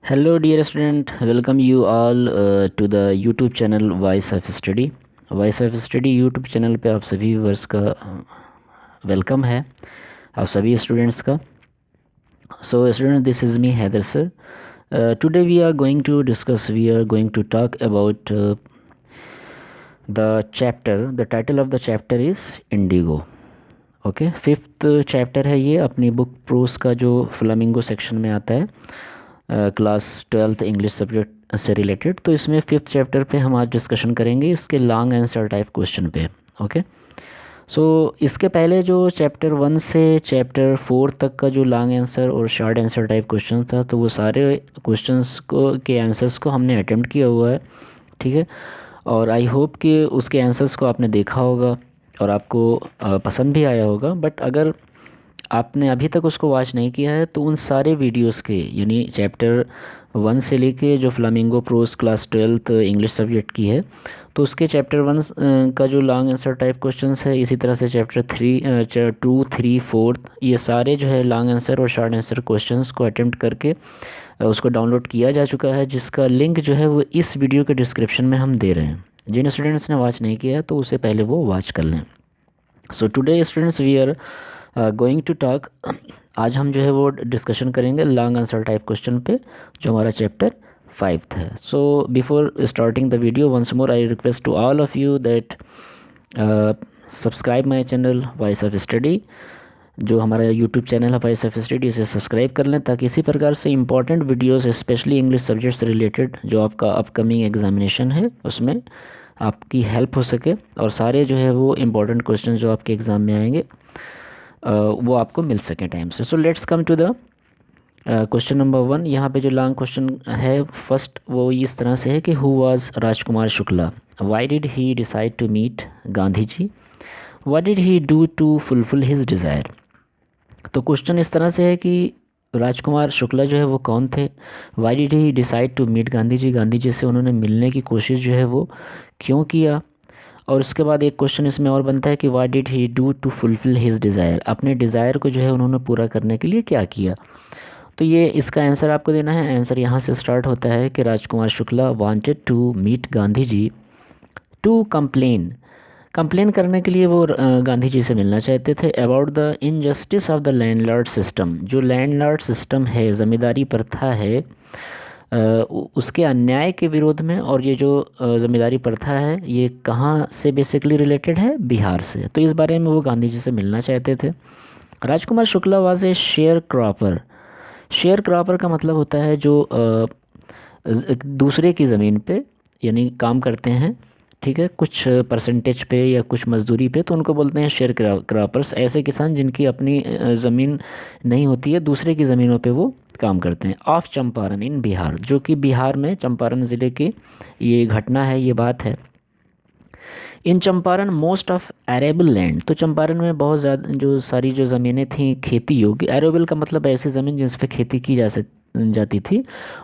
Hello, dear student. Welcome you all to the YouTube channel Voice of Study. Voice of Study YouTube channel पे आप सभी viewers का welcome है, आप सभी स्टूडेंट्स का. So student, this is me Heather sir. Today we are going to discuss, we are going to talk about the chapter. The title of the chapter is Indigo. Okay, fifth chapter है ये अपनी book pros का जो flamingo section में आता है, class 12th English subject से related. तो इसमें फिफ्थ चैप्टर पे हम आज डिस्कशन करेंगे इसके लॉन्ग आंसर टाइप क्वेश्चन पे. ओके, सो इसके पहले जो चैप्टर 1 से चैप्टर 4 तक का जो लॉन्ग आंसर और शॉर्ट आंसर टाइप क्वेश्चन था, तो वो सारे क्वेश्चंस को के आंसर्स को हमने अटेम्प्ट किया हुआ है. ठीक है, और आई होप कि उसके आंसर्स को आपने देखा होगा और आपको पसंद भी आया होगा. बट अगर आपने अभी तक उसको वॉच नहीं किया है तो उन सारे वीडियोस के, यानी चैप्टर 1 से लेके जो flamingo pros class 12th English subject की है, तो उसके चैप्टर 1 का जो लॉन्ग आंसर टाइप क्वेश्चंस है, इसी तरह से चैप्टर 2 3 4 ये सारे जो है लॉन्ग आंसर और शॉर्ट आंसर क्वेश्चंस को अटेम्प्ट करके उसको डाउनलोड किया जा चुका है, जिसका लिंक जो है वो इस वीडियो के डिस्क्रिप्शन में हम दे रहे हैं. जिन स्टूडेंट्स ने वॉच नहीं किया है तो उसे पहले वो वॉच कर लें. So today students we are going to talk. आज हम जो है वो डिस्कशन करेंगे लॉन्ग आंसर टाइप क्वेश्चन पे, जो हमारा चैप्टर 5 है. So before starting the video, once more I request to all of you that subscribe my channel voice of study. जो हमारा यूट्यूब चैनल है वॉइस ऑफ स्टडी, इसे subscribe कर लें ताकि इसी प्रकार से important videos, specially English subject से रिलेटेड जो आपका अपकमिंग एग्जामिनेशन है उसमें आपकी हेल्प हो सके, और सारे जो है वो इम्पोर्टेंट क्वेश्चन जो आपके एग्ज़ाम में आएंगे वो आपको मिल सकें टाइम से. So let's come to the question number 1. यहाँ पे जो लॉन्ग क्वेश्चन है फर्स्ट, वो इस तरह से है कि who was Rajkumar Shukla, why did he decide to meet Gandhi ji, what did he do to fulfil his desire. तो क्वेश्चन इस तरह से है कि राजकुमार शुक्ला जो है वो कौन थे, why did he decide to meet Gandhi ji, Gandhi ji से उन्होंने मिलने की कोशिश जो है वो क्यों किया, और उसके बाद एक क्वेश्चन इसमें और बनता है कि why did he do to fulfil his desire, अपने डिज़ायर को जो है उन्होंने पूरा करने के लिए क्या किया. तो ये इसका आंसर आपको देना है. आंसर यहाँ से स्टार्ट होता है कि Rajkumar Shukla wanted to meet Gandhi ji to complain करने के लिए वो गांधी जी से मिलना चाहते थे about the injustice of the landlord system. जो लैंडलॉर्ड सिस्टम है, ज़मींदारी प्रथा है, उसके अन्याय के विरोध में. और ये जो ज़मींदारी प्रथा है ये कहाँ से बेसिकली रिलेटेड है, बिहार से. तो इस बारे में वो गांधी जी से मिलना चाहते थे. Rajkumar Shukla was a sharecropper. Sharecropper का मतलब होता है जो दूसरे की ज़मीन पे यानी काम करते हैं, ठीक है, कुछ परसेंटेज पे या कुछ मजदूरी पे, तो उनको बोलते हैं शेयर क्रॉपर्स. ऐसे किसान जिनकी अपनी ज़मीन नहीं होती है, दूसरे की ज़मीनों पे वो काम करते हैं. ऑफ चंपारण इन बिहार, जो कि बिहार में चंपारण ज़िले की ये घटना है, ये बात है. In Champaran most of arable land, तो चंपारण में बहुत ज़्यादा जो सारी जो ज़मीनें थी खेती योग्य, एरेबल का मतलब ऐसी ज़मीन जिस पे खेती की जाती थी,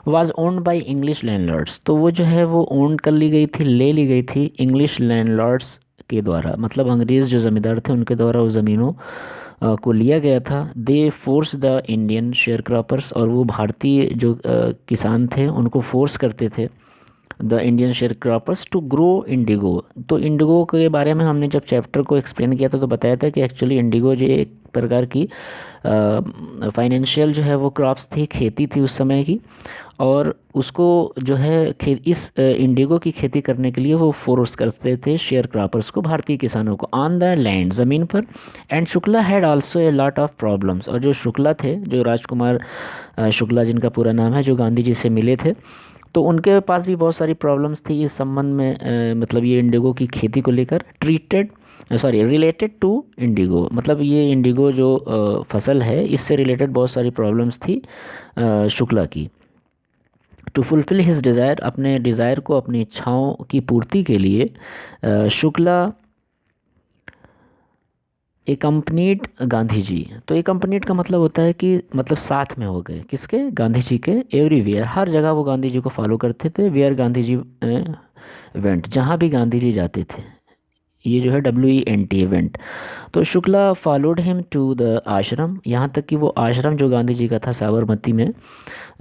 was owned by English landlords. तो वो जो है वो ओन कर ली गई थी, ले ली गई थी इंग्लिश लैंडलॉर्ड्स के द्वारा, मतलब अंग्रेज़ जो ज़मींदार थे उनके द्वारा उस ज़मीनों को लिया गया था. They force the Indian share croppers, और वो भारतीय जो किसान थे उनको फोर्स करते थे the Indian share croppers to grow indigo. तो इंडिगो के बारे में हमने जब चैप्टर को एक्सप्लेन किया था तो बताया था कि एक्चुअली इंडिगो जो एक प्रकार की फाइनेंशियल जो है वो क्रॉप्स थी, खेती थी उस समय की, और उसको जो है इस इंडिगो की खेती करने के लिए वो फोर्स करते थे शेयर क्रॉपर्स को, भारतीय किसानों को, ऑन द लैंड, ज़मीन पर. And Shukla had also a lot of problems. और जो शुक्ला थे, जो राजकुमार शुक्ला जिनका पूरा नाम है, जो गांधी जी से मिले थे, तो उनके पास भी बहुत सारी प्रॉब्लम्स थी इस संबंध में, मतलब ये इंडिगो की खेती को लेकर. रिलेटेड टू इंडिगो, मतलब ये इंडिगो जो फसल है इससे रिलेटेड बहुत सारी प्रॉब्लम्स थी शुक्ला की. टू फुलफिल हिज डिज़ायर, अपने डिज़ायर को, अपनी इच्छाओं की पूर्ति के लिए शुक्ला एकम्पनीड गांधी जी. तो एकम्पनीड का मतलब होता है कि मतलब साथ में हो गए, किसके, गांधी जी के. एवरीवेयर, हर जगह वो गांधी जी को फॉलो करते थे. वेयर गांधी जी वेंट, जहाँ भी गांधी जी जाते थे, ये जो है WENT इवेंट। तो Shukla followed him to the ashram, यहाँ तक कि वो आश्रम जो गांधी जी का था साबरमती में,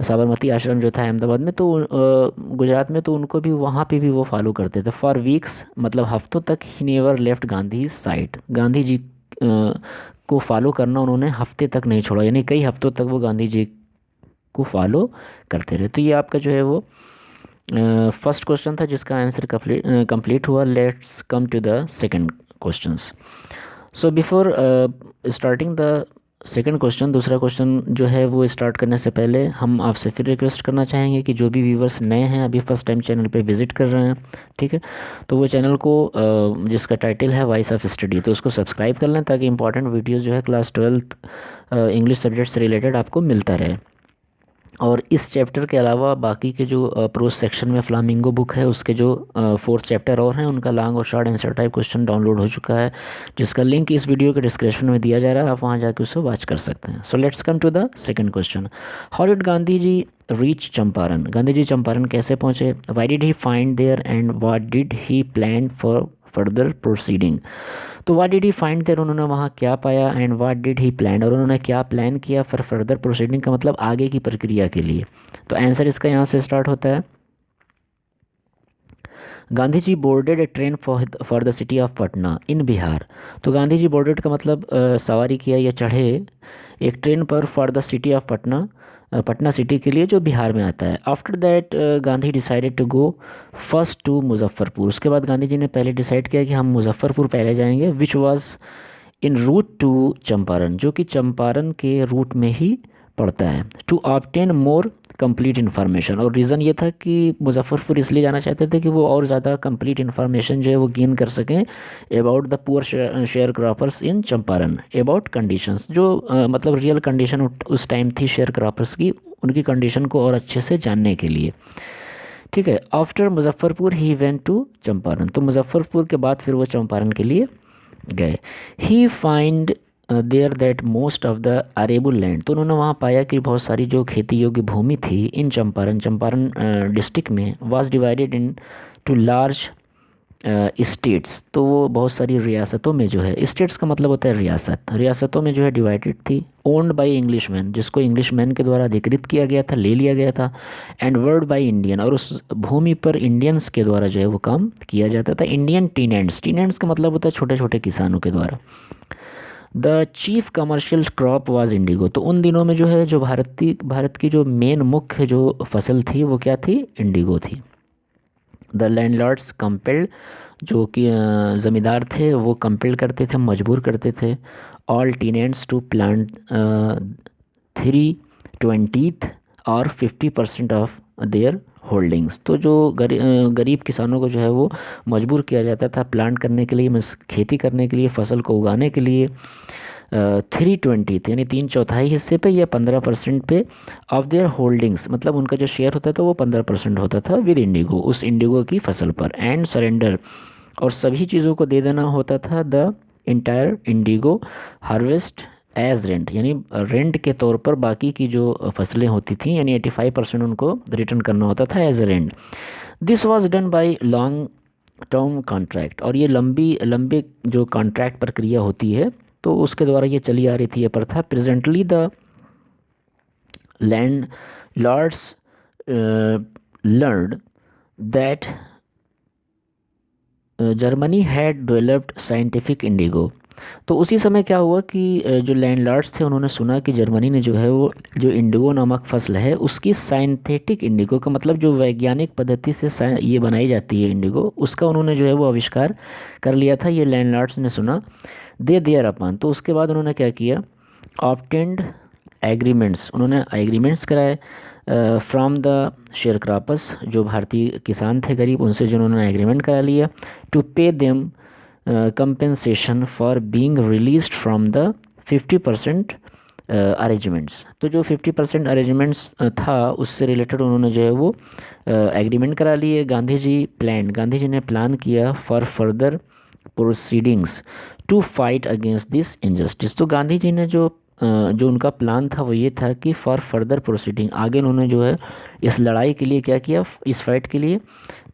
साबरमती आश्रम जो था अहमदाबाद में, तो गुजरात में, तो उनको भी वहाँ पे भी वो फॉलो करते थे। फॉर वीक्स मतलब हफ्तों तक he never left Gandhi side, Gandhi ji को फॉलो करना उन्होंने हफ्ते तक नहीं छोड़ा, यानी कई हफ्तों तक वो गांधी जी को फॉलो करते रहे। तो ये आपका जो है वो फर्स्ट क्वेश्चन था जिसका आंसर कंप्लीट हुआ। Let's come to the second questions. So before starting the second question, दूसरा क्वेश्चन जो है वो स्टार्ट करने से पहले हम आपसे फिर रिक्वेस्ट करना चाहेंगे कि जो भी व्यूवर्स नए हैं, अभी फर्स्ट टाइम चैनल पे विजिट कर रहे हैं, ठीक है, तो वो चैनल को जिसका टाइटल है वॉइस ऑफ स्टडी, तो उसको सब्सक्राइब कर लें ताकि इंपॉर्टेंट वीडियोज़ जो है क्लास 12th इंग्लिश सब्जेक्ट से रिलेटेड आपको मिलता रहे। और इस चैप्टर के अलावा बाकी के जो प्रोज सेक्शन में फ्लामिंगो बुक है, उसके जो 4th चैप्टर और हैं, उनका लॉन्ग और short answer type question download हो चुका है, जिसका लिंक इस वीडियो के डिस्क्रिप्शन में दिया जा रहा है, आप वहां जाके उसे वॉच कर सकते हैं। So let's come to the second question. How did Gandhi ji reach Champaran, Gandhi ji Champaran कैसे पहुँचे? Why did he find there and what did he plan for further proceeding? तो what did he find there, उन्होंने वहाँ क्या पाया, and what did he plan, और उन्होंने क्या प्लान किया फॉर फर्दर प्रोसीडिंग का मतलब आगे की प्रक्रिया के लिए। तो आंसर इसका यहाँ से स्टार्ट होता है। Gandhi ji boarded a train for the city of Patna in Bihar. तो गांधी जी बोर्डेड का मतलब सवारी किया या चढ़े एक ट्रेन पर for the city of Patna, Patna city के लिए जो बिहार में आता है। After that Gandhi decided to go first to Muzaffarpur, उसके बाद गांधी जी ने पहले डिसाइड किया कि हम मुजफ्फरपुर पहले जाएंगे, which was in route to Champaran, जो कि चंपारण के रूट में ही पड़ता है। To obtain more complete information, और रीज़न ये था कि मुजफ्फरपुर इसलिए जाना चाहते थे कि वो और ज़्यादा कंप्लीट इन्फॉर्मेशन जो है वो गेन कर सकें about the poor share croppers in Champaran, about conditions, जो मतलब रियल कंडीशन उस टाइम थी शेयर क्रॉपर्स की, उनकी कंडीशन को और अच्छे से जानने के लिए, ठीक है। After Muzaffarpur he went to Champaran, तो मुजफ्फरपुर के बाद फिर वो चंपारण के लिए गए। He find there that most of the arable land, तो उन्होंने वहाँ पाया कि बहुत सारी जो खेती योग्य भूमि थी इन चंपारण, चंपारण डिस्ट्रिक्ट में, was divided into large states, तो वो बहुत सारी रियासतों में जो है, स्टेट्स का मतलब होता है रियासत, रियासतों में जो है डिवाइडेड थी। ओन्ड बाय इंग्लिशमैन, जिसको इंग्लिशमैन के द्वारा अधिकृत किया गया था, ले लिया गया था। एंड वर्ड बाय इंडियन, और उस भूमि पर इंडियंस के द्वारा जो है वो काम किया जाता था। इंडियन टीनेंट्स, टीनेंट्स का मतलब होता है छोटे छोटे किसानों के द्वारा। The chief commercial crop was Indigo, तो उन दिनों में जो है जो भारत की जो मेन मुख्य जो फसल थी वो क्या थी? इंडिगो थी। द लैंडलॉर्ड्स कंपेल्ड, जो कि ज़मींदार थे वो कंपेल करते थे, मजबूर करते थे, ऑल टीनेंट्स टू प्लांट 3/20 और 50% ऑफ देयर होल्डिंग्स। तो जो गरीब किसानों को जो है वो मजबूर किया जाता था प्लांट करने के लिए, खेती करने के लिए, फसल को उगाने के लिए 3/20 यानी 3/4 हिस्से पे या 15% पे ऑफ देयर होल्डिंग्स, मतलब उनका जो शेयर होता था वो 15% होता था विद इंडिगो, उस इंडिगो की फसल पर। एंड सरेंडर, और सभी चीज़ों को दे देना होता था the entire indigo harvest as rent, यानी रेंट के तौर पर बाकी की जो फसलें होती थी, यानी 85% उनको रिटर्न करना होता था as rent. This was done by long term contract, और ये लंबे जो कॉन्ट्रैक्ट प्रक्रिया होती है तो उसके द्वारा ये चली आ रही थी ये प्रथा। Presently the landlords learned that Germany had developed scientific indigo, तो उसी समय क्या हुआ कि जो लैंडलॉर्ड्स थे उन्होंने सुना कि जर्मनी ने जो है वो जो इंडिगो नामक फसल है उसकी साइंथेटिक इंडिगो का मतलब जो वैज्ञानिक पद्धति से ये बनाई जाती है इंडिगो, उसका उन्होंने जो है वो आविष्कार कर लिया था, ये लैंडलॉर्ड्स ने सुना। दे देयर अपन, तो उसके बाद उन्होंने क्या किया? ऑब्टेंड एग्रीमेंट्स, उन्होंने एग्रीमेंट्स कराए फ्रॉम द शेयर क्रॉपर्स, जो भारतीय किसान थे गरीब, उनसे जिन्होंने एग्रीमेंट करा लिया, to pay them compensation for being released from the 50% arrangements. तो जो 50% अरेंजमेंट्स था उससे रिलेटेड उन्होंने जो है वो एग्रीमेंट करा लिए। गांधी जी ने प्लान किया for further proceedings to fight against this injustice. तो गांधी जी ने जो उनका प्लान था वो ये था कि फॉर फर्दर प्रोसीडिंग, आगे उन्होंने जो है इस लड़ाई के लिए क्या किया? इस फाइट के लिए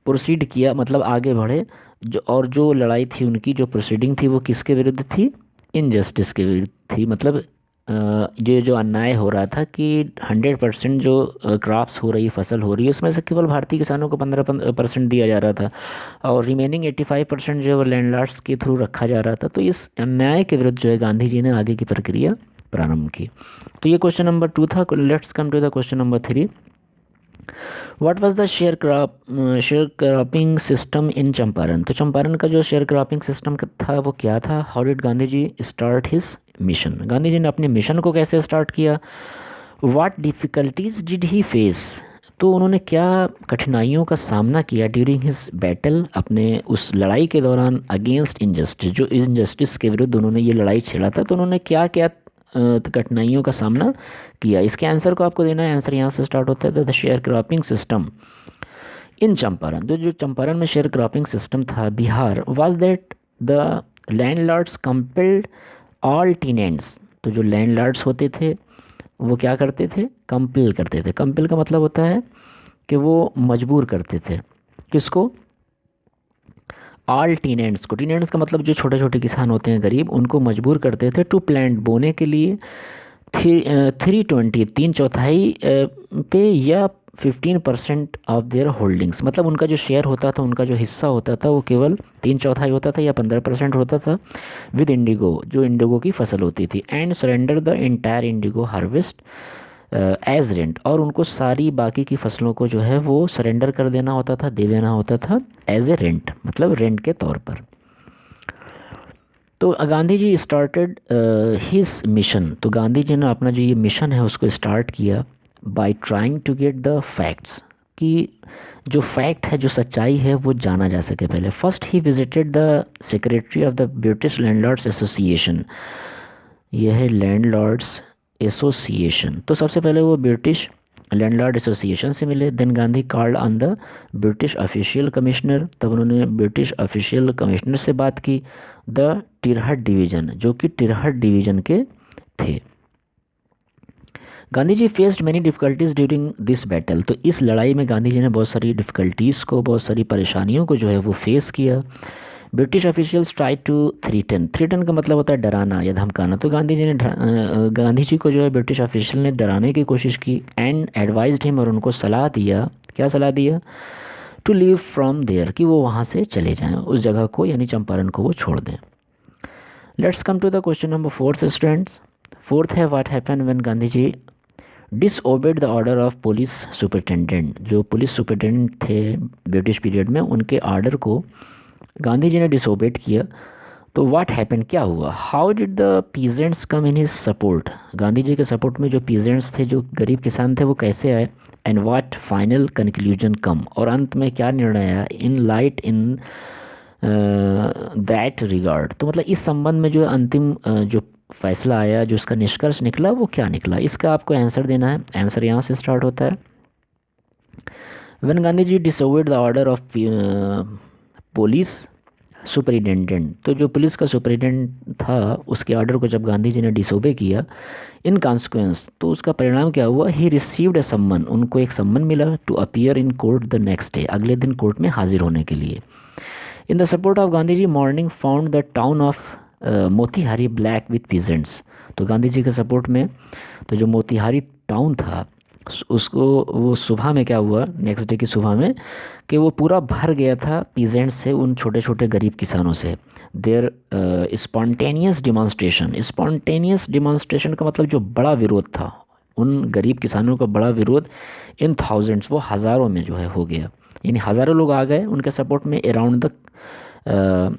प्रोसीड किया, मतलब आगे बढ़े जो लड़ाई थी उनकी, जो प्रोसीडिंग थी वो किसके विरुद्ध थी? इनजस्टिस के विरुद्ध थी। मतलब ये जो अन्याय हो रहा था कि 100% जो क्रॉप्स हो रही, फसल हो रही है, उसमें से केवल भारतीय किसानों को 15% दिया जा रहा था और रिमेनिंग 85% जो है वो लैंडलॉर्ड्स के थ्रू रखा जा रहा था। तो इस अन्याय के विरुद्ध जो है गांधी जी ने आगे की प्रक्रिया प्रारंभ की। तो ये क्वेश्चन नंबर 2 था। Let's come to the question number 3। What was the share cropping system in Champaran? तो चंपारण का जो शेयर क्रॉपिंग सिस्टम था वो क्या था? How did Gandhi ji start his mission? Gandhi ji ने अपने मिशन को कैसे स्टार्ट किया? What difficulties did he face? तो उन्होंने क्या कठिनाइयों का सामना किया ड्यूरिंग हिज बैटल, अपने उस लड़ाई के दौरान अगेंस्ट इनजस्टिस, जो इनजस्टिस के विरुद्ध उन्होंने ये लड़ाई छेड़ा था। तो उन्होंने क्या क्या कठिनाइयों का सामना किया? इसके आंसर को आपको देना है। आंसर यहाँ से स्टार्ट होता है। The share cropping system in Champaran, तो जो चंपारण में शेयर क्रॉपिंग सिस्टम था Bihar, was that the landlords compelled all tenants, तो जो लैंडलॉर्ड्स होते थे वो क्या करते थे? कंपेल करते थे। कंपेल का मतलब होता है कि वो मजबूर करते थे। किसको? ऑल टीनेंट्स को। टीनेंट्स का मतलब जो छोटे छोटे किसान होते हैं, गरीब, उनको मजबूर करते थे टू प्लांट, बोने के लिए 320, 3/4 पे, या 15% ऑफ देयर होल्डिंग्स, मतलब उनका जो शेयर होता था, उनका जो हिस्सा होता था वो केवल 3/4 होता था या 15% होता था, विद इंडिगो, जो इंडिगो की फसल होती थी, and surrender the entire indigo harvest as rent, और उनको सारी बाकी की फसलों को जो है वो सरेंडर कर देना होता था, दे देना होता था एज ए रेंट, मतलब रेंट के तौर पर। तो गांधी जी स्टार्टेड हिज मिशन, तो गांधी जी ने अपना जो ये मिशन है उसको स्टार्ट किया by trying to get the facts, कि जो फैक्ट है, जो सच्चाई है, वो जाना जा सके पहले। First he visited the secretary of the British landlords association, यह है लैंडलॉर्ड्स एसोसिएशन। तो सबसे पहले वो ब्रिटिश लैंडलॉर्ड एसोसिएशन से मिले। Then Gandhi called on the British official commissioner, तब उन्होंने ब्रिटिश ऑफिशियल कमिश्नर से बात की। द टिरहट डिवीज़न, जो कि टिरहट डिवीज़न के थे। Gandhi ji faced many difficulties during this battle, तो इस लड़ाई में गांधी जी ने बहुत सारी डिफ़िकल्टीज़ को, बहुत सारी परेशानियों को जो है वो फेस किया। British officials try to threaten, threaten का मतलब होता है डराना या धमकाना। तो गांधी जी को जो है ब्रिटिश ऑफिशियल ने डराने की कोशिश की। एंड एडवाइज्ड हिम, और उनको सलाह दिया, क्या सलाह दिया? टू लीव फ्रॉम देयर, कि वो वहाँ से चले जाएं, उस जगह को, यानी चंपारण को वो छोड़ दें। Let's come to the question number 4 students. Fourth है what happen when Gandhi ji disobeyed the order of police superintendent, जो पुलिस सुपरिटेंडेंट थे ब्रिटिश पीरियड में, उनके ऑर्डर को गांधी जी ने डिसोबेट किया। तो व्हाट हैपन, क्या हुआ? How did the peasants come in his support, Gandhi ji के सपोर्ट में जो पीजेंट्स थे, जो गरीब किसान थे, वो कैसे आए? एंड व्हाट फाइनल कंक्लूजन कम, और अंत में क्या निर्णय आया? In light in that regard, तो मतलब इस संबंध में जो अंतिम जो फैसला आया, जो उसका निष्कर्ष निकला, वो क्या निकला? इसका आपको आंसर देना है। आंसर यहाँ से स्टार्ट होता है। When Gandhi ji disobeyed the order of police superintendent, तो जो पुलिस का सुपरिटेंडेंट था, उसके ऑर्डर को जब गांधी जी ने डिसोबे किया, इन कॉन्सिक्वेंस, तो उसका परिणाम क्या हुआ? ही रिसीव्ड ए सम्मन, उनको एक सम्मन मिला to appear in court the next day, अगले दिन कोर्ट में हाजिर होने के लिए। In the support of Gandhi ji morning found the town of Motihari black with peasants, तो गांधी जी के सपोर्ट में तो जो मोतिहारी टाउन था, उसको वो सुबह में क्या हुआ, नेक्स्ट डे की सुबह में, कि वो पूरा भर गया था पीजेंट्स से, उन छोटे छोटे गरीब किसानों से। Their spontaneous demonstration, spontaneous demonstration का मतलब जो बड़ा विरोध था, उन गरीब किसानों का बड़ा विरोध, इन थाउजेंड्स, वो हज़ारों में जो है हो गया, यानी हज़ारों लोग आ गए उनके सपोर्ट में अराउंड द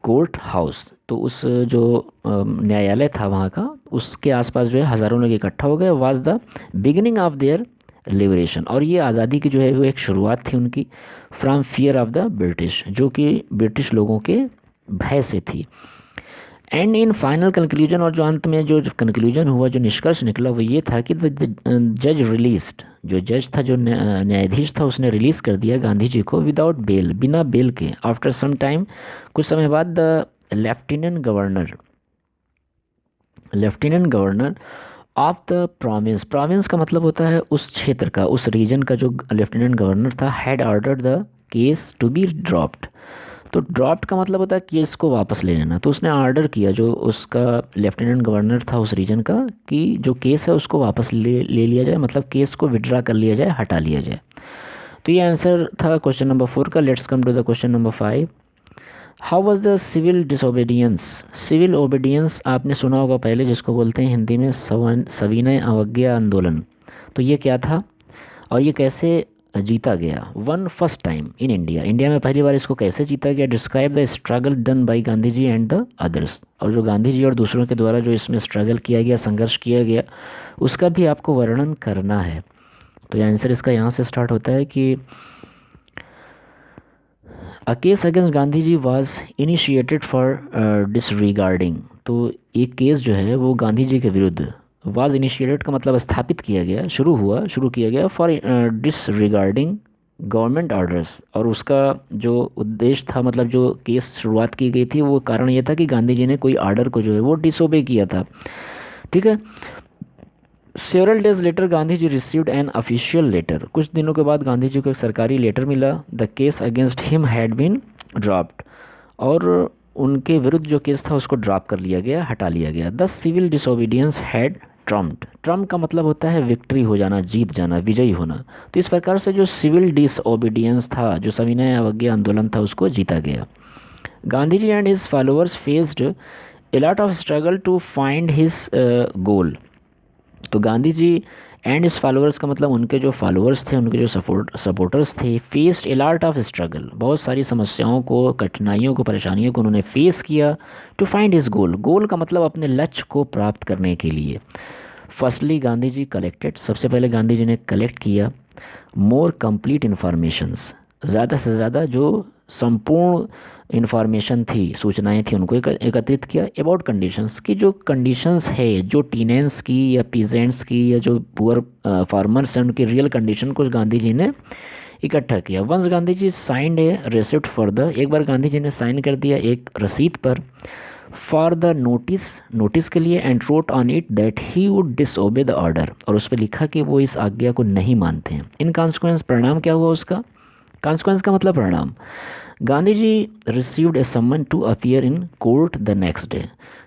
कोर्ट हाउस, तो उस जो न्यायालय था वहाँ का, उसके आसपास जो है हज़ारों लोग इकट्ठा हो गए। Was the beginning of their liberation, और ये आज़ादी की जो है वो एक शुरुआत थी उनकी, from fear of the British, जो कि ब्रिटिश लोगों के भय से थी। एंड इन फाइनल कंक्लूजन, और जो अंत में जो कंक्लूजन हुआ, जो निष्कर्ष निकला, वो ये था कि जज रिलीज्ड, जो जज था, जो न्यायाधीश था, उसने रिलीज़ कर दिया गांधी जी को विदाउट बेल, बिना बेल के। आफ्टर सम टाइम, कुछ समय बाद, the lieutenant governor of the province, province का मतलब होता है उस क्षेत्र का, उस रीजन का जो लेफ्टिनेंट गवर्नर था, had ordered the case to be dropped, तो ड्रॉप्ड का मतलब होता है केस को वापस ले लेना। तो उसने ऑर्डर किया, जो उसका लेफ्टिनेंट गवर्नर था उस रीजन का, कि जो केस है उसको वापस ले लिया जाए, मतलब केस को विड्रा कर लिया जाए, हटा लिया जाए। तो ये आंसर था क्वेश्चन नंबर 4 का। Let's come to the question number 5। How was the civil disobedience? Civil obedience आपने सुना होगा पहले, जिसको बोलते हैं हिंदी में सविनय अवज्ञा आंदोलन। तो ये क्या था और ये कैसे जीता गया? One first time in India, India में पहली बार इसको कैसे जीता गया? Describe the struggle done by Gandhi ji and the others. और जो गांधी जी और दूसरों के द्वारा जो इसमें स्ट्रगल किया गया, संघर्ष किया गया, उसका भी आपको वर्णन करना है। तो ये आंसर इसका यहाँ से स्टार्ट होता है कि a case against Gandhi ji was initiated for disregarding. तो एक केस जो है वो गांधी जी के विरुद्ध, वाज इनिशिएटेड का मतलब स्थापित किया गया, शुरू किया गया फॉर डिसरिगार्डिंग गवर्नमेंट ऑर्डर्स। और उसका जो उद्देश्य था, मतलब जो केस शुरुआत की गई थी, वो कारण ये था कि गांधी जी ने कोई आर्डर को जो है वो डिसोबे किया था। ठीक है। Several days later Gandhi ji received an official letter. कुछ दिनों के बाद गांधी जी को एक सरकारी लेटर मिला। The case against him had been dropped. और उनके विरुद्ध जो केस था उसको ड्रॉप कर लिया गया, हटा लिया गया। The civil disobedience had trumped. Trump का मतलब होता है विक्ट्री हो जाना, जीत जाना, विजयी होना। तो इस प्रकार से जो सिविल डिसोबीडियंस था, जो सविनय अवज्ञा आंदोलन था, उसको जीता गया। Gandhi ji and his followers faced a lot of struggle to find his goal. तो Gandhi ji and his followers का मतलब उनके जो फॉलोअर्स थे, उनके जो सपोर्टर्स थे, faced a lot of struggle, बहुत सारी समस्याओं को, कठिनाइयों को, परेशानियों को उन्होंने फेस किया। टू फाइंड हिज गोल, गोल का मतलब अपने लक्ष्य को प्राप्त करने के लिए। फर्स्टली गांधी जी कलेक्टेड, सबसे पहले गांधी जी ने कलेक्ट किया मोर कंप्लीट इन्फॉर्मेशंस, ज़्यादा से ज़्यादा जो संपूर्ण इंफॉर्मेशन थी, सूचनाएं थी, उनको एकत्रित किया अबाउट कंडीशंस, की जो कंडीशंस है, जो टीनेंस की या पीजेंट्स की या जो पुअर फार्मर्स हैं, उनकी रियल कंडीशन को गांधी जी ने इकट्ठा किया। Once Gandhi ji signed a receipt for the, एक बार गांधी जी ने साइन कर दिया एक रसीद पर, फॉर द नोटिस के लिए, and wrote on it that he would disobey the order, और उस पर लिखा कि वो इस आज्ञा को नहीं मानते हैं। इन कॉन्सिक्वेंस, परिणाम क्या हुआ उसका? कॉन्सिक्वेंस का मतलब परिणाम। Gandhi ji received a summon to appear in court the next day,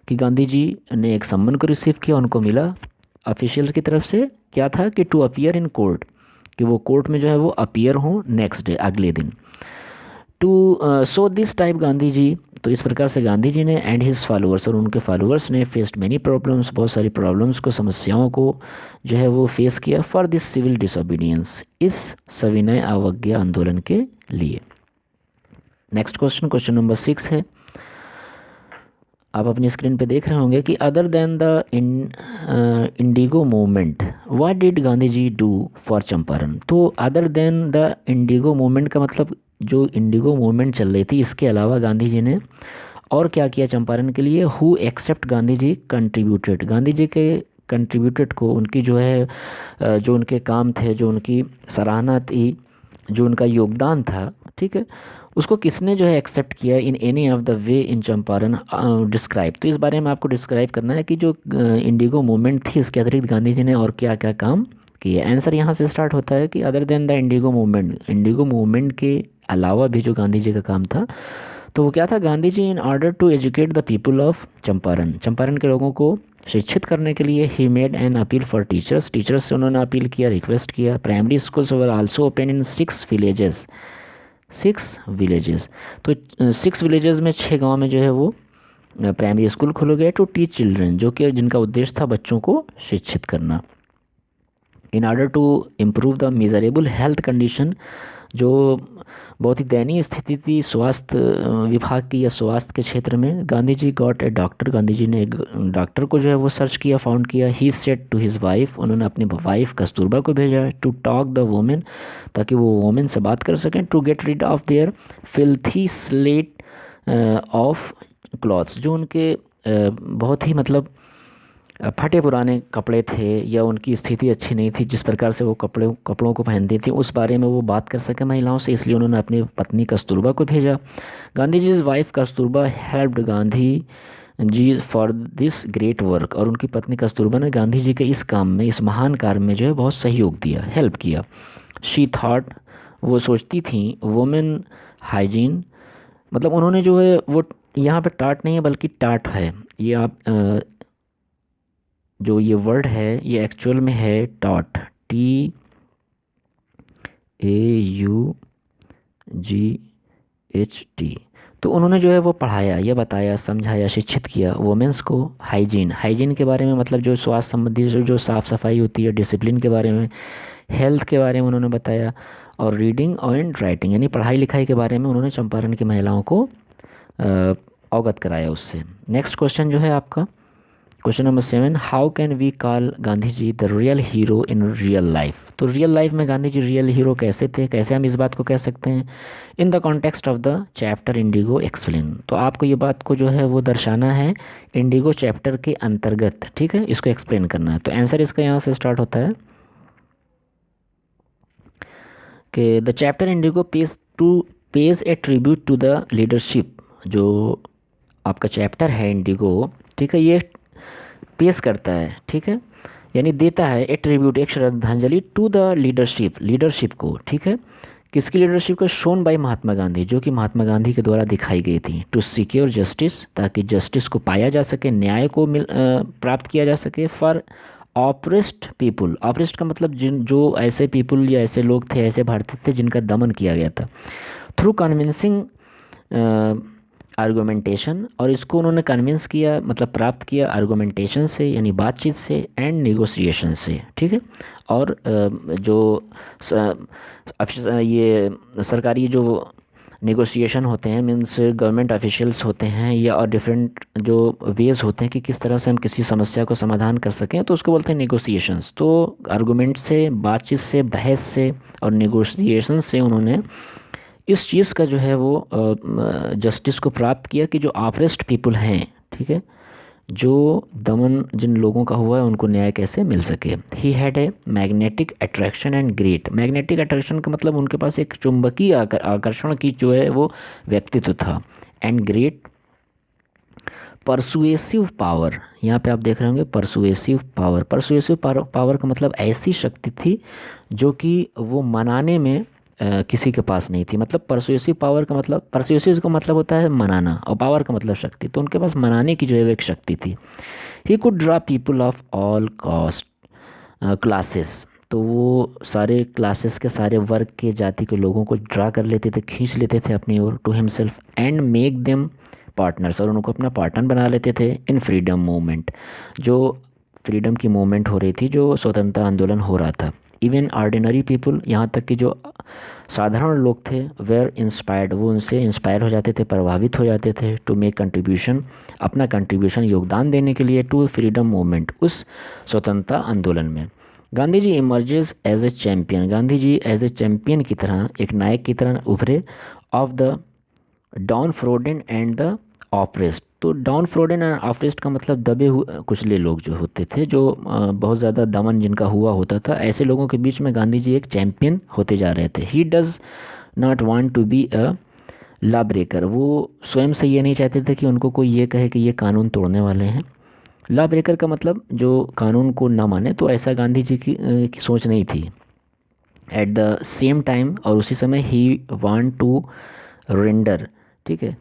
कि गांधी जी ने एक सम्मन को रिसीव किया, उनको मिला ऑफिशियल की तरफ से, क्या था कि टू अपीयर इन कोर्ट, कि वो कोर्ट में जो है वो अपीयर हो नेक्स्ट डे, अगले दिन। To so this type Gandhi ji, तो इस प्रकार से गांधी जी ने एंड हिज फॉलोअर्स, और उनके फॉलोअर्स ने फेस्ड मैनी प्रॉब्लम्स, बहुत सारी प्रॉब्लम्स को, समस्याओं को जो है वो फेस किया फॉर दिस सिविल डिसोबीडियंस, इस सविनय अवज्ञा आंदोलन के लिए। नेक्स्ट क्वेश्चन, क्वेश्चन नंबर 6 है, आप अपनी स्क्रीन पे देख रहे होंगे कि other than the indigo movement what did Gandhi ji do for Champaran. तो other than the indigo movement का मतलब जो इंडिगो मूवमेंट चल रही थी, इसके अलावा गांधी जी ने और क्या किया चंपारण के लिए? Who except Gandhi ji contributed, Gandhi ji के कंट्रीब्यूटेड को, उनकी जो है जो उनके काम थे, जो उनकी सराहना थी, जो उनका योगदान था, ठीक है, उसको किसने जो है एक्सेप्ट किया in any of the way in Champaran describe. तो इस बारे में आपको डिस्क्राइब करना है कि जो इंडिगो मूवमेंट थी, इसके अतिरिक्त गांधी जी ने और क्या क्या काम किए। आंसर यहाँ से स्टार्ट होता है कि other than the indigo movement, Indigo movement के अलावा भी जो गांधी जी का काम था, तो वो क्या था? Gandhi ji in order to educate the people of Champaran, Champaran के लोगों को शिक्षित करने के लिए, he made an appeal for teachers, teachers से उन्होंने अपील किया, रिक्वेस्ट किया। Primary schools were also open in 6 villages, 6 villages, तो 6 विलेजेस में 6 गांव में जो है वो प्राइमरी स्कूल खोले गए टू टीच चिल्ड्रन, जो कि जिनका उद्देश्य था बच्चों को शिक्षित करना। In order to improve the miserable health condition, जो बहुत ही दयनीय स्थिति थी स्वास्थ्य विभाग की या स्वास्थ्य के क्षेत्र में, Gandhi ji got a doctor, Gandhi ji ने एक डॉक्टर को जो है वो सर्च किया, फाउंड किया। He said to his wife, उन्होंने अपनी वाइफ कस्तूरबा को भेजा टू टॉक द वोमेन, ताकि वो वोमेन से बात कर सकें। To get rid of their filthy slate of clothes, जो उनके बहुत ही मतलब फटे पुराने कपड़े थे या उनकी स्थिति अच्छी नहीं थी, जिस प्रकार से वो कपड़ों को पहनती थी, उस बारे में वो बात कर सके महिलाओं से, इसलिए उन्होंने अपनी पत्नी कस्तूरबा को भेजा। Gandhi ji wife Kasturba helped Gandhi ji for this great work, और उनकी पत्नी कस्तूरबा ने गांधी जी के इस काम में, इस महान कार्य में जो है बहुत सहयोग दिया, हेल्प किया। शी थॉट, वो सोचती थी, वुमेन हाइजीन मतलब उन्होंने जो है वो यहाँ पे टाट नहीं है बल्कि टाट है। ये आप जो ये वर्ड है ये एक्चुअल में है टॉट, TAUGHT। तो उन्होंने जो है वो पढ़ाया या बताया, समझाया, शिक्षित किया वुमेंस को हाइजीन, हाइजीन के बारे में, मतलब जो स्वास्थ्य संबंधी जो साफ़ सफाई होती है, डिसिप्लिन के बारे में, हेल्थ के बारे में उन्होंने बताया, और रीडिंग एंड राइटिंग यानी पढ़ाई लिखाई के बारे में उन्होंने चंपारण की महिलाओं को अवगत कराया उससे। नेक्स्ट क्वेश्चन जो है आपका question number 7, how can we call Gandhi ji the real hero in real life. तो रियल लाइफ में गांधी जी रियल हीरो कैसे थे, कैसे हम इस बात को कह सकते हैं। In the context of the chapter Indigo explain, तो आपको ये बात को जो है वो दर्शाना है इंडिगो चैप्टर के अंतर्गत, ठीक है, इसको एक्सप्लेन करना है। तो आंसर इसका यहाँ से स्टार्ट होता है कि the chapter indigo page a tribute to the leadership. जो आपका चैप्टर है इंडिगो, ठीक है, ये पेश करता है, ठीक है, यानी देता है ए ट्रिब्यूट, एक श्रद्धांजलि टू द लीडरशिप, लीडरशिप को, ठीक है, किसकी लीडरशिप को, शोन बाय महात्मा गांधी, जो कि महात्मा गांधी के द्वारा दिखाई गई थी, टू सिक्योर जस्टिस, ताकि जस्टिस को पाया जा सके, न्याय को प्राप्त किया जा सके, फॉर ऑप्रेस्ड पीपुल, ऑप्रेस्ड का मतलब जिन जो ऐसे पीपुल या ऐसे लोग थे, ऐसे भारतीय थे जिनका दमन किया गया था, थ्रू कन्विंसिंग आर्गूमेंटेशन, और इसको उन्होंने कन्विंस किया, मतलब प्राप्त किया आर्गूमेंटेशन से यानी बातचीत से, एंड नेगोशिएशन से, ठीक है। और जो ये सरकारी जो नेगोशिएशन होते हैं, मीन्स गवर्नमेंट ऑफिशियल्स होते हैं, या और डिफरेंट जो वेज होते हैं कि किस तरह से हम किसी समस्या को समाधान कर सकें, तो उसको बोलते हैं नेगोशिएशंस। तो आर्गूमेंट से, बातचीत से, बहस से और नेगोशिएशन से उन्होंने इस चीज़ का जो है वो जस्टिस को प्राप्त किया कि जो ऑप्रेस्ड पीपल हैं, ठीक है, जो दमन जिन लोगों का हुआ है उनको न्याय कैसे मिल सके। He had a magnetic attraction and great, magnetic attraction का मतलब उनके पास एक चुंबकीय आकर्षण की जो है वो व्यक्तित्व था, एंड ग्रेट परसुएसिव पावर, यहाँ पे आप देख रहे होंगे परसुएसिव पावर, परसुएसिव पावर का मतलब ऐसी शक्ति थी जो कि वो मनाने में किसी के पास नहीं थी। मतलब परसुएसिव पावर का मतलब, परसुएसिव का मतलब होता है मनाना, और पावर का मतलब शक्ति, तो उनके पास मनाने की जो है वो एक शक्ति थी। He could draw people of all cast classes, तो वो सारे क्लासेस के, सारे वर्ग के, जाति के लोगों को ड्रा कर लेते थे, खींच लेते थे अपनी ओर, to himself, and make them partners, और उनको अपना पार्टनर बना लेते थे इन फ्रीडम मूवमेंट, जो फ्रीडम की मूवमेंट हो रही थी, जो स्वतंत्रता आंदोलन हो रहा था। इवन ऑर्डिनरी पीपल, यहाँ तक कि जो साधारण लोग थे, वेयर इंस्पायर्ड, वो उनसे इंस्पायर हो जाते थे, प्रभावित हो जाते थे, टू मेक कंट्रीब्यूशन, अपना कंट्रीब्यूशन, योगदान देने के लिए, टू फ्रीडम मूवमेंट, उस स्वतंत्रता आंदोलन में। Gandhi ji emerges as a champion, Gandhi ji as a champion की तरह, एक नायक की तरह उभरे, of the downtrodden and the oppressed. तो डाउन फ्रोडन एंड ऑप्रेस्ड का मतलब दबे हुए कुचले लोग जो होते थे, जो बहुत ज़्यादा दमन जिनका हुआ होता था, ऐसे लोगों के बीच में गांधी जी एक चैम्पियन होते जा रहे थे। He does not want to be a lawbreaker, वो स्वयं से ये नहीं चाहते थे कि उनको कोई ये कहे कि ये कानून तोड़ने वाले हैं। लॉ ब्रेकर का मतलब जो कानून को ना माने, तो ऐसा गांधी जी की सोच नहीं थी। एट द सेम टाइम, और उसी समय, ही वांट टू रेंडर, ठीक है,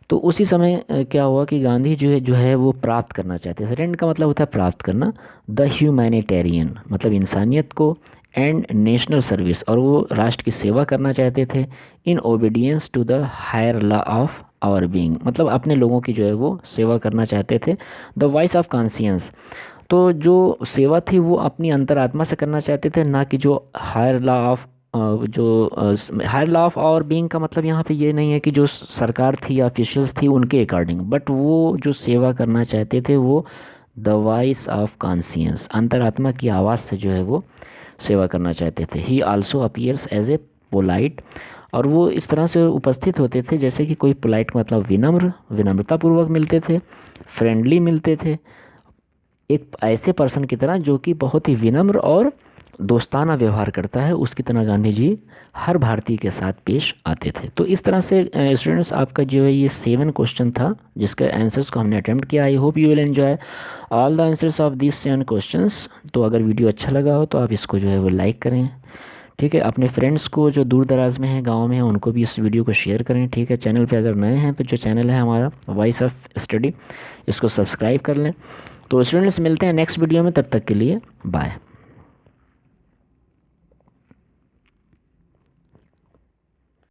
तो उसी समय क्या हुआ कि गांधी जो है वो प्राप्त करना चाहते थे। रेंड का मतलब होता है प्राप्त करना, द ह्यूमैनिटेरियन मतलब इंसानियत को, एंड नेशनल सर्विस, और वो राष्ट्र की सेवा करना चाहते थे, in obedience to the higher law of our being, मतलब अपने लोगों की जो है वो सेवा करना चाहते थे। द वॉइस ऑफ कॉन्शियंस, तो जो सेवा थी वो अपनी अंतरात्मा से करना चाहते थे, ना कि जो हायर लॉ ऑफ जो higher law of our being का मतलब यहाँ पे ये नहीं है कि जो सरकार थी या ऑफिशियल्स थी उनके अकॉर्डिंग, बट वो जो सेवा करना चाहते थे वो द वॉइस ऑफ कॉन्शियंस, अंतरात्मा की आवाज़ से जो है वो सेवा करना चाहते थे। He also appears as a polite, और वो इस तरह से उपस्थित होते थे जैसे कि कोई पोलाइट मतलब विनम्र, विनम्रतापूर्वक मिलते थे, फ्रेंडली मिलते थे, एक ऐसे पर्सन की तरह जो कि बहुत ही विनम्र और दोस्ताना व्यवहार करता है, उसकी तरह गांधी जी हर भारतीय के साथ पेश आते थे। तो इस तरह से स्टूडेंट्स आपका जो है ये 7 क्वेश्चन था जिसके आंसर्स को हमने अटेम्प्ट किया। I hope you will enjoy all the answers of this 7 questions. तो अगर वीडियो अच्छा लगा हो तो आप इसको जो है वो लाइक करें, ठीक है। अपने फ्रेंड्स को जो दूर दराज में है, गांव में है, उनको भी इस वीडियो को शेयर करें। ठीक है। चैनल पे अगर नए हैं तो जो चैनल है हमारा वॉइस ऑफ स्टडी, इसको सब्सक्राइब कर लें। तो स्टूडेंट्स मिलते हैं नेक्स्ट वीडियो में, तब तक के लिए बाय।